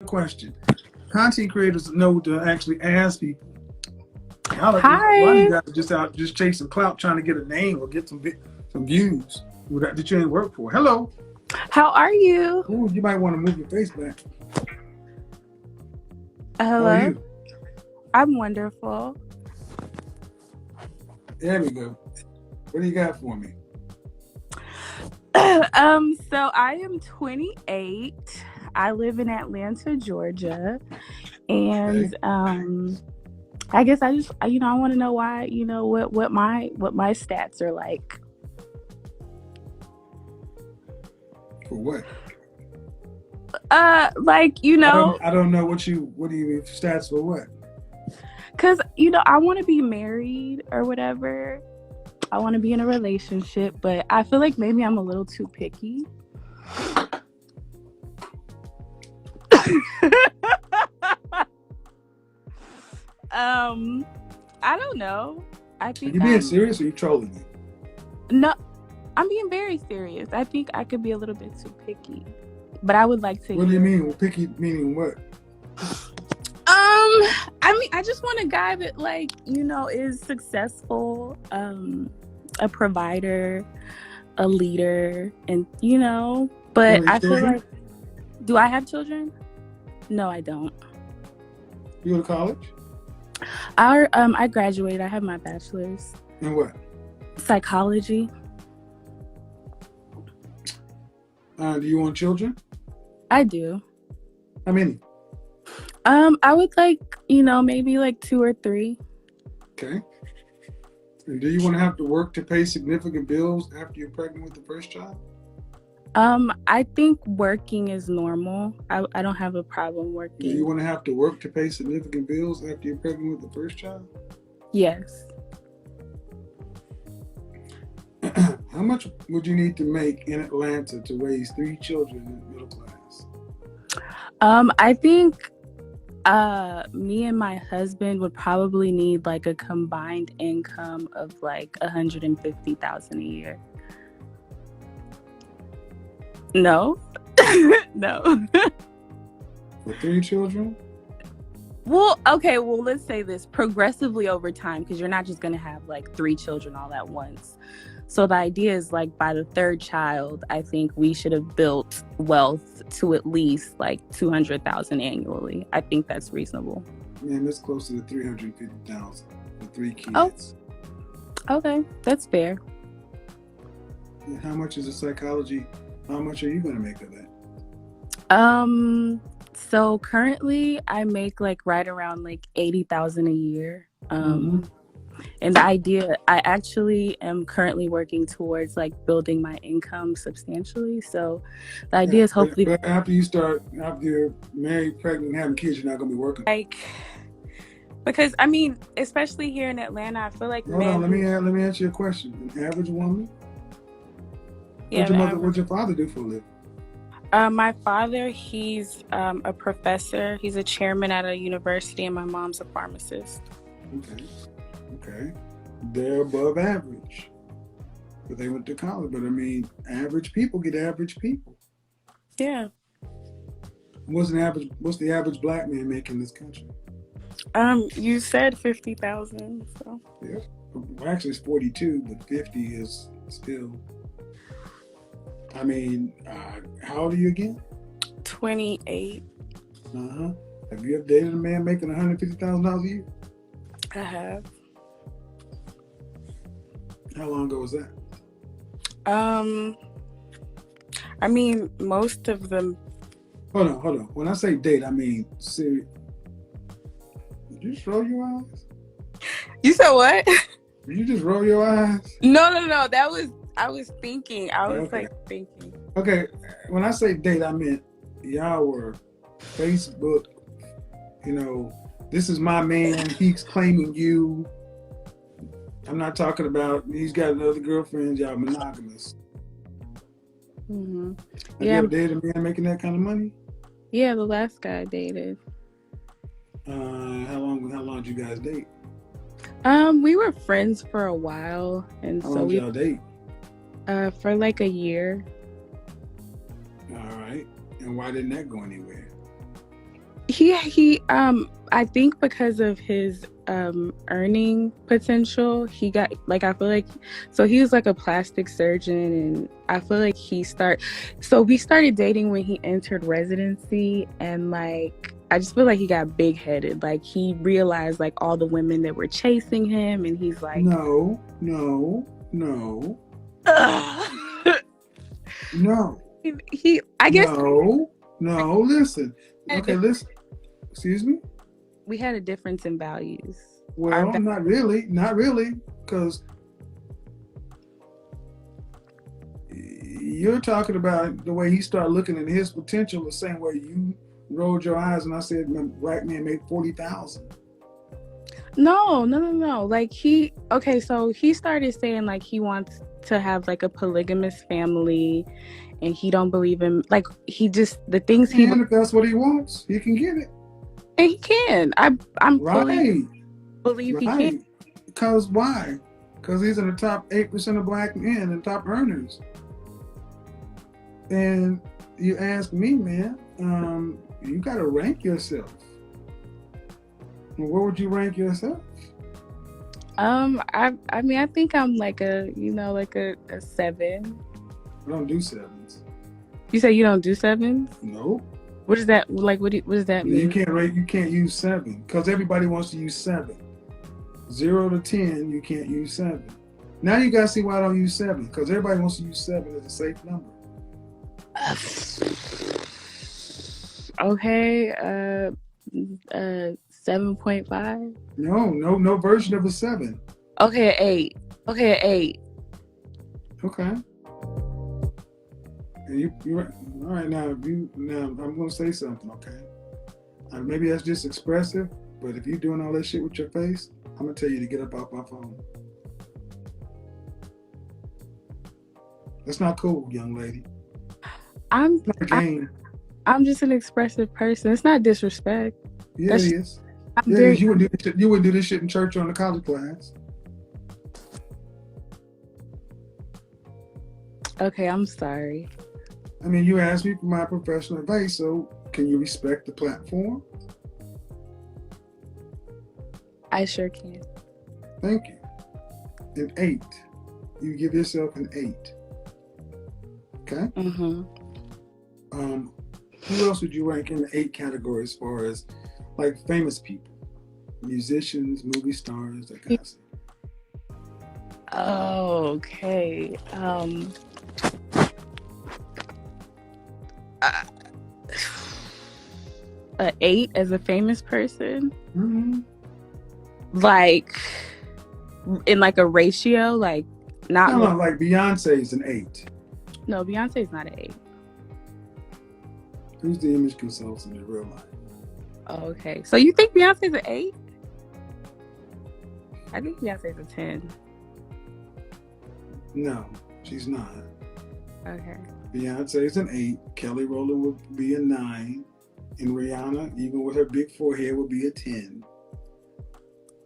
Question. Content creators know to actually ask people. A lot of you Hi, guys are just out just chasing clout, trying to get a name or get some views that you ain't work for. Hello. how are you? Ooh, you might want to move your face back. How are Hello, you? I'm wonderful. There we go. What do you got for me? So I am 28. I live in Atlanta, Georgia, Okay. and I guess I just I want to know why, what my stats are like. For what? Like, I don't know what do you mean stats for what? cuz I want to be married or whatever. I want to be in a relationship, but I feel like maybe I'm a little too picky. um I don't know. I Are think you being serious or are you trolling me? no, I'm being very serious. I think I could be a little bit too picky, but I would like to What do you hear. mean? Well, picky meaning what? I just want a guy that, like, is successful, a provider, a leader, and You But have any I feel children? like, do I have children? No, I don't. You go to college? I graduated. I have my bachelor's And what? psychology. Do you want children? I do. How many? I would like, maybe like two or three. Okay. And do you want to have to work to pay significant bills after you're pregnant with the first child? I think working is normal. I don't have a problem Do you working. want to have to work to pay significant bills after you're pregnant with the first child? Yes. How much would you need to make in Atlanta to raise three children in the middle class? I think me and my husband would probably need like a combined income of like 150,000 a year. No. No. For three children? Well, okay, well, let's say this progressively over time, because you're not just going to have like three children all at once. So the idea is, like, by the third child, I think we should have built wealth to at least like 200,000 annually. I think that's reasonable. Man, that's closer to 350,000 for three Oh, kids. okay, that's fair. And how much is a psychology? How much are you going to make of that? So currently I make like right around like 80,000 a year. Mm-hmm. And the idea, I actually am currently working towards like building my income substantially. So the Yeah, idea is hopefully, but after you're married, pregnant, and having kids, you're not going to be working. like, because I mean, especially here in Atlanta, I feel like Hold on, men who, let me answer your question. An average woman? yeah, the What'd average. your father do for a living? My father, he's a professor. He's a chairman at a university, and my mom's a pharmacist. Okay, okay, they're above average, but they went to college. But I mean, average people get average people. Yeah. What's the average black man make in this country? You said 50,000, so Yeah, well, actually it's 42, but 50 is still. I mean, how old are you again? 28. Uh huh. Have you ever dated a man making $150,000 a year? I have. How long ago was that? Um, I mean, most of them. Hold on. When I say date, I mean serious. Did you just roll your eyes? You said what? Did you just roll your eyes? No, no, no. I was thinking. I was Okay. like thinking. Okay. When I say date, I meant y'all were Facebook. You know, this is my man. He's claiming you. I'm not talking about he's got another girlfriend. Y'all monogamous. Hmm. Have you Yeah, ever dated a man making that kind of money? yeah. The last guy I dated. How long did you guys date? We were friends for a while, and How so long did we, y'all date? for like a year. All right. And why didn't that go anywhere? He I think because of his earning potential, he got like, I feel like, so he was like a plastic surgeon, and I feel like we started dating when he entered residency, and like I just feel like he got big headed. Like he realized like all the women that were chasing him, and he's like, No, no, no, ugh. no, He I guess no, no. Listen. Okay, listen. Excuse me. we had a difference in values. Well, not really, because you're talking about the way he started looking at his potential the same way you rolled your eyes and I said, black man made 40,000. No. Like so he started saying like he wants to have like a polygamous family, and he don't believe in like he just the things he And if that's what he wants, he can get it. and he can. I'm fully believe he can. Because why? Because he's in the top 8% of black men and top earners. And you ask me, man, you got to rank yourself. Where would you rank yourself? I mean, I think I'm like a 7. I don't do 7s. You say you don't do 7s? No. What is that like? What does that mean? You can't rate. You can't use 7 because everybody wants to use 7. 0 to 10, you can't use 7. Now you gotta see why I don't use 7 because everybody wants to use 7 as a safe number. Okay. 7.5. No version of a 7. Okay, 8. Okay, 8. Okay. And you all right now? I'm gonna say something. Okay. Maybe that's just expressive, but if you're doing all that shit with your face, I'm gonna tell you to get up off my phone. That's not cool, young lady. I'm not a game. I'm just an expressive person. It's not disrespect. Yeah, it is. You wouldn't do this shit in church or in a college class. Okay, I'm sorry. I mean, you asked me for my professional advice, so can you respect the platform? I sure can. Thank you. An 8. You give yourself an 8. Okay? Mm-hmm. Who else would you rank in the 8 category as far as like famous people? Musicians, movie stars, that kind of stuff. Okay. An 8 as a famous person? Mm-hmm. Like in like a ratio, like not No, like Beyonce's an 8. No, Beyonce's not an 8. Who's the image consultant in real life? Oh, okay. So you think Beyonce's an 8? I think Beyonce's a 10. No, she's not. Okay. Beyonce's an 8. Kelly Rowland would be a 9. And Rihanna, even with her big forehead, would be a 10.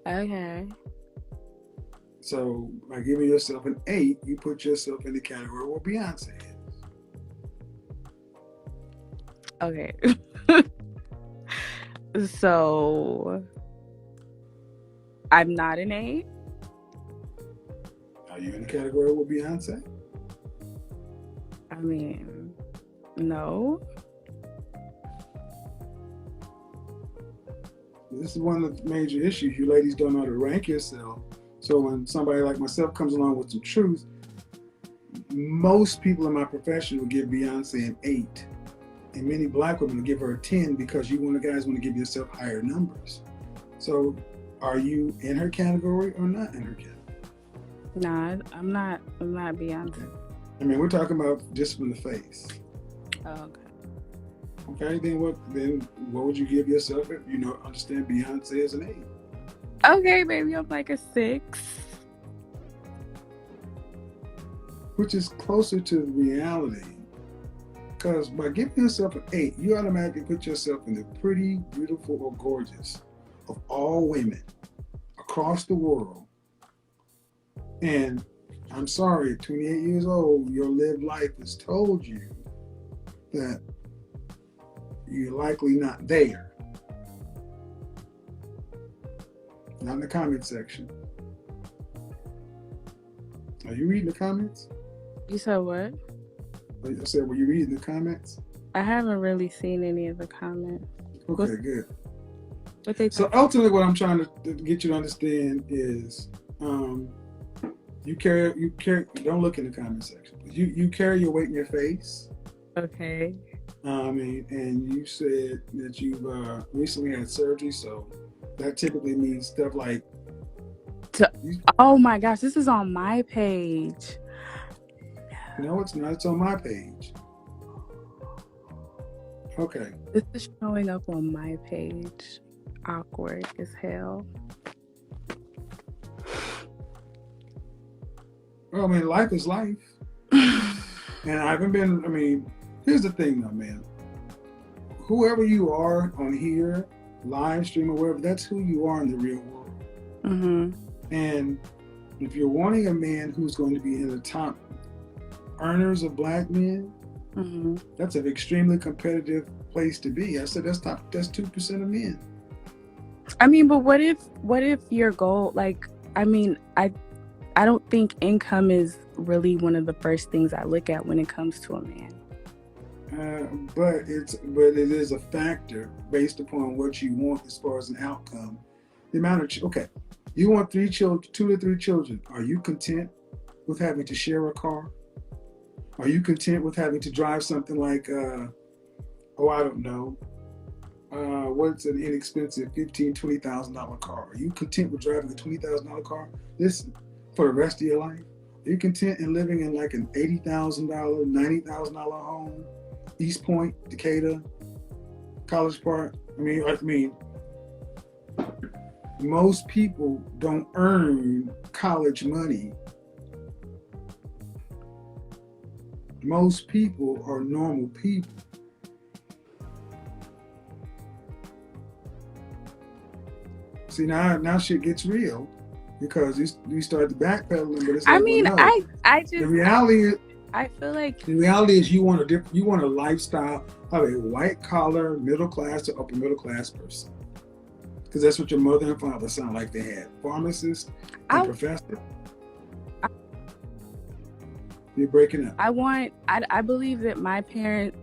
Okay. So by giving yourself an 8, you put yourself in the category where Beyonce is. Okay. So I'm not an 8. Are you in the category with Beyonce? I mean, no. This is one of the major issues. You ladies don't know how to rank yourself. So when somebody like myself comes along with some truth, most people in my profession will give Beyonce an 8. And many black women will give her a 10 because you guys want to give yourself higher numbers. So are you in her category or not in her category? Nah, I'm not Beyonce. I mean, we're talking about just from the face. Oh, okay. Okay, then what would you give yourself if you understand Beyonce as an 8? Okay, maybe I'm like a 6. Which is closer to reality. Because by giving yourself an 8, you automatically put yourself in the pretty, beautiful, or gorgeous of all women across the world. And I'm sorry, at 28 years old, your lived life has told you that you're likely not there. not in the comment section. Are you reading the comments? You said what? I said, were you reading the comments? I haven't really seen any of the comments. Okay, good. What they So ultimately, what I'm trying to get you to understand is, you carry. Don't look in the comment section. You carry your weight in your face. Okay. And you said that you've recently had surgery, so that typically means stuff like. Oh my gosh, this is on my page. No, it's not. It's on my page. Okay. This is showing up on my page. Awkward as hell. Well, I mean, life is life. And I haven't been, here's the thing though, man. Whoever you are on here, live stream or wherever, that's who you are in the real world. Mm-hmm. And if you're wanting a man who's going to be in the top earners of black men, mm-hmm. that's an extremely competitive place to be. I said that's 2% of men. But what if your goal, I don't think income is really one of the first things I look at when it comes to a man. But it is a factor based upon what you want as far as an outcome. The amount of you want 2 to 3 children. Are you content with having to share a car? Are you content with having to drive something like I don't know, what's an inexpensive $15,000-$20,000 car? Are you content with driving a $20,000 car? Listen, for the rest of your life, are you content in living in like an $80,000, $90,000 home, East Point, Decatur, College Park? Most people don't earn college money. Most people are normal people. See, now shit gets real because you start to backpedaling, but it's like, the reality is, I feel like the reality is you want a lifestyle of a white collar, middle class to upper middle class person. Because that's what your mother and father sound like they had. Pharmacist and professor. You're breaking up. I believe that my parents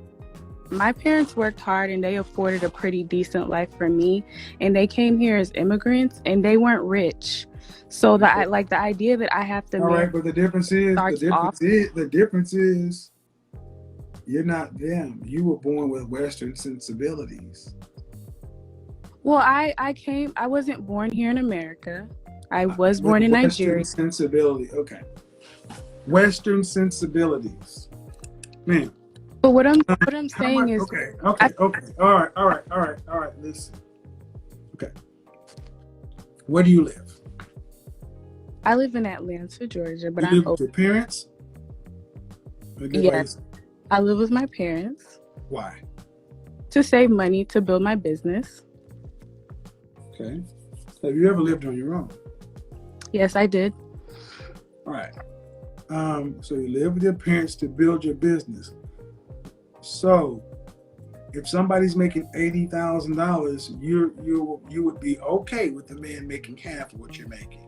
worked hard and they afforded a pretty decent life for me, and they came here as immigrants and they weren't rich. So the idea that I have to. All right, but the difference is you're not them. You were born with Western sensibilities. Well, I wasn't born here in America. I was born in Nigeria. Western sensibility. Okay. Western sensibilities. Man. But what I'm saying is. Okay. All right. Listen. Okay. Where do you live? I live in Atlanta, Georgia, but you live with your parents? Yes. I live with my parents. Why? To save money to build my business. Okay. Have you ever lived on your own? Yes, I did. All right. So you live with your parents to build your business. So if somebody's making $80,000, you would be okay with the man making half of what you're making.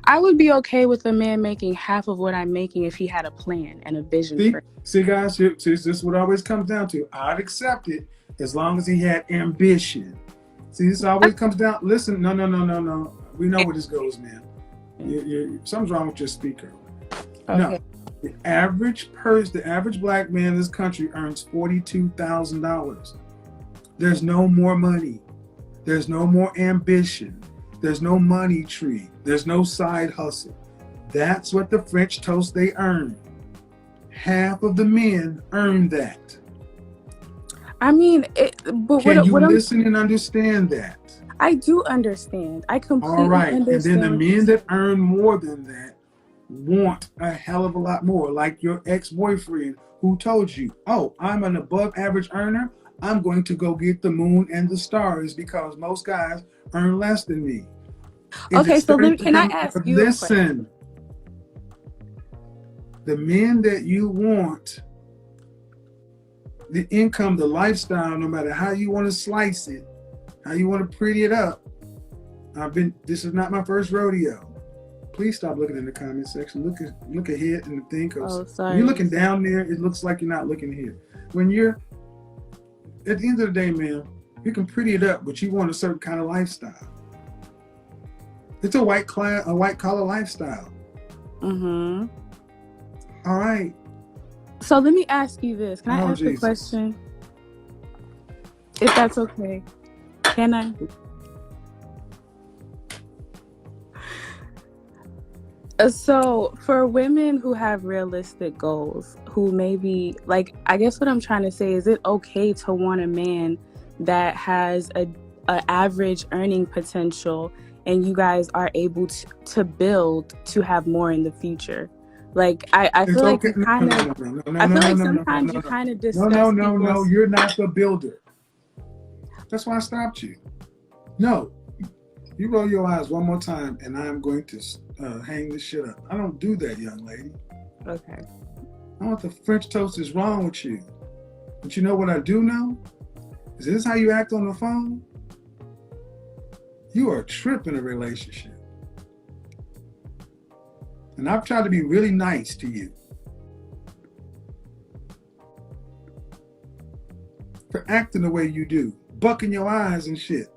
I would be okay with a man making half of what I'm making if he had a plan and a vision. See, guys, this is what always comes down to. I'd accept it as long as he had ambition. See, this always comes down. Listen, no. We know where this goes, man. Something's wrong with your speaker. Okay. No, the average black man in this country earns $42,000. There's no more money. There's no more ambition. There's no money tree. There's no side hustle. That's what the French toast they earn. Half of the men earn that. Can you listen and understand that? I do understand. I completely understand. And then the men that earn more than that want a hell of a lot more. Like your ex-boyfriend who told you, oh, I'm an above average earner. I'm going to go get the moon and the stars because most guys earn less than me. Okay, so then can I ask you a question? The men that you want, the income, the lifestyle, no matter how you want to slice it, how you want to pretty it up, This is not my first rodeo. Please stop looking in the comment section. Look ahead and think of. Oh, sorry. When you're looking down there, it looks like you're not looking here. When you're at the end of the day, man, you can pretty it up, but you want a certain kind of lifestyle. It's a white collar lifestyle. Mm-hmm. All right. So let me ask you this. Can I ask Jesus. a question? If that's okay. Can I? So for women who have realistic goals, who maybe, like, I guess what I'm trying to say is, it okay to want a man that has a average earning potential, and you guys are able to build to have more in the future? Like, I feel like you kind of, I feel like sometimes you kind of discuss No, you're not the builder. That's why I stopped you. No, you roll your eyes one more time, and I'm going to hang this shit up. I don't do that, young lady. Okay. I want the French toast is wrong with you. But you know what I do know? Is this how you act on the phone? You are a trip in a relationship. And I've tried to be really nice to you. For acting the way you do. Bucking your eyes and shit.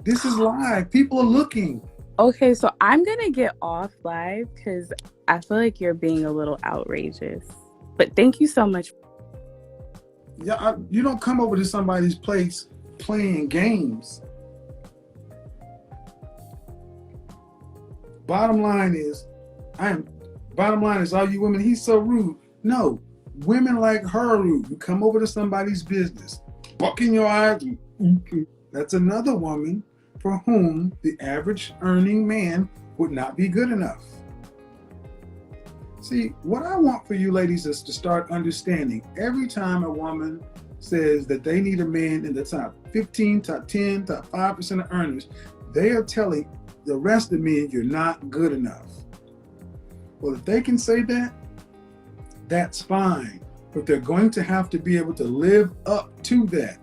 This is live. People are looking. Okay, so I'm going to get off live because I feel like you're being a little outrageous. But thank you so much. Yeah, you don't come over to somebody's place playing games. Bottom line is, all you women, he's so rude. No, women like her are rude. You come over to somebody's business, bucking your eyes. That's another woman for whom the average earning man would not be good enough. See, what I want for you ladies is to start understanding every time a woman says that they need a man in the top 15, top 10, top 5% of earners, they are telling the rest of men you're not good enough. Well, if they can say that, that's fine. But they're going to have to be able to live up to that.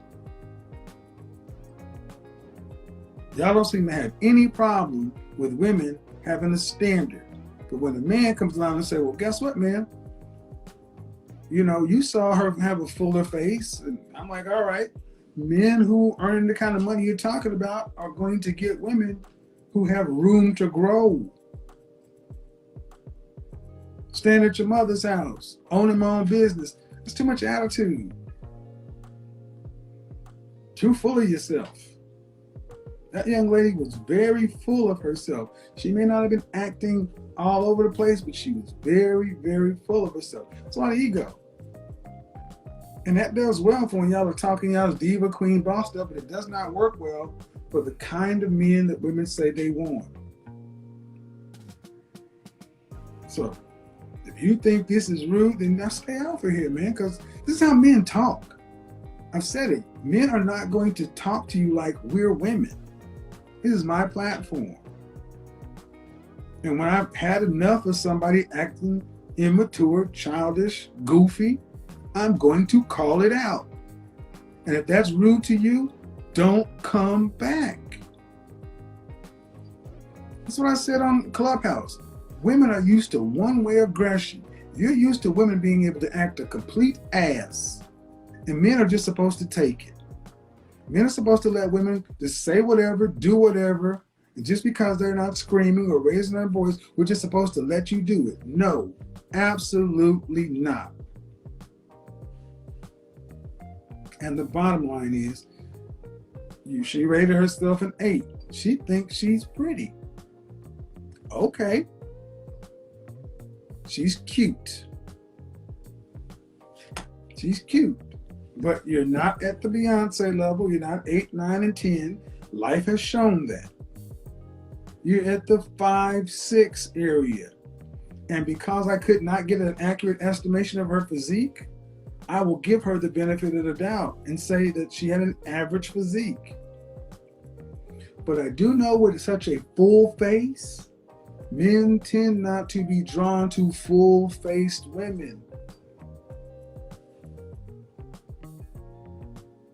Y'all don't seem to have any problem with women having a standard. But when a man comes along and says, well, guess what, man? You know, you saw her have a fuller face. And I'm like, all right, men who earn the kind of money you're talking about are going to get women who have room to grow. Stand at your mother's house, owning my own business. It's too much attitude. Too full of yourself. That young lady was very full of herself. She may not have been acting all over the place, but she was very, very full of herself. It's a lot of ego. And that does well for when y'all are talking y'all's diva, queen, boss stuff, but it does not work well for the kind of men that women say they want. So, if you think this is rude, then now stay off of here, man, because this is how men talk. I've said it. Men are not going to talk to you like we're women. This is my platform. And when I've had enough of somebody acting immature, childish, goofy, I'm going to call it out. And if that's rude to you, don't come back. That's what I said on Clubhouse. Women are used to one-way aggression. You're used to women being able to act a complete ass. And men are just supposed to take it. Men are supposed to let women just say whatever, do whatever, and just because they're not screaming or raising their voice, we're just supposed to let you do it. No, absolutely not. And the bottom line is, she rated herself an 8. She thinks she's pretty. Okay. She's cute. She's cute. But you're not at the Beyonce level. You're not 8, 9, and 10. Life has shown that. You're at the 5, 6 area. And because I could not get an accurate estimation of her physique, I will give her the benefit of the doubt and say that she had an average physique. But I do know with such a full face, men tend not to be drawn to full-faced women.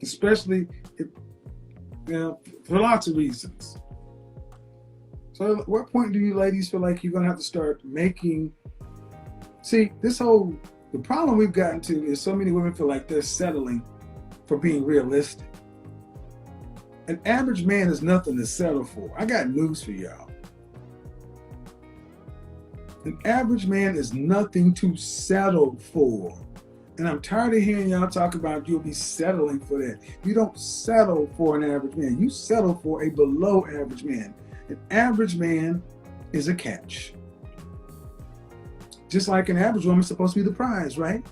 Especially for lots of reasons. So at what point do you ladies feel like you're gonna have to start making, see, the problem we've gotten to is so many women feel like they're settling for being realistic. An average man is nothing to settle for. I got news for y'all. An average man is nothing to settle for. And I'm tired of hearing y'all talk about you'll be settling for that. You don't settle for an average man. You settle for a below average man. An average man is a catch. Just like an average woman is supposed to be the prize, right?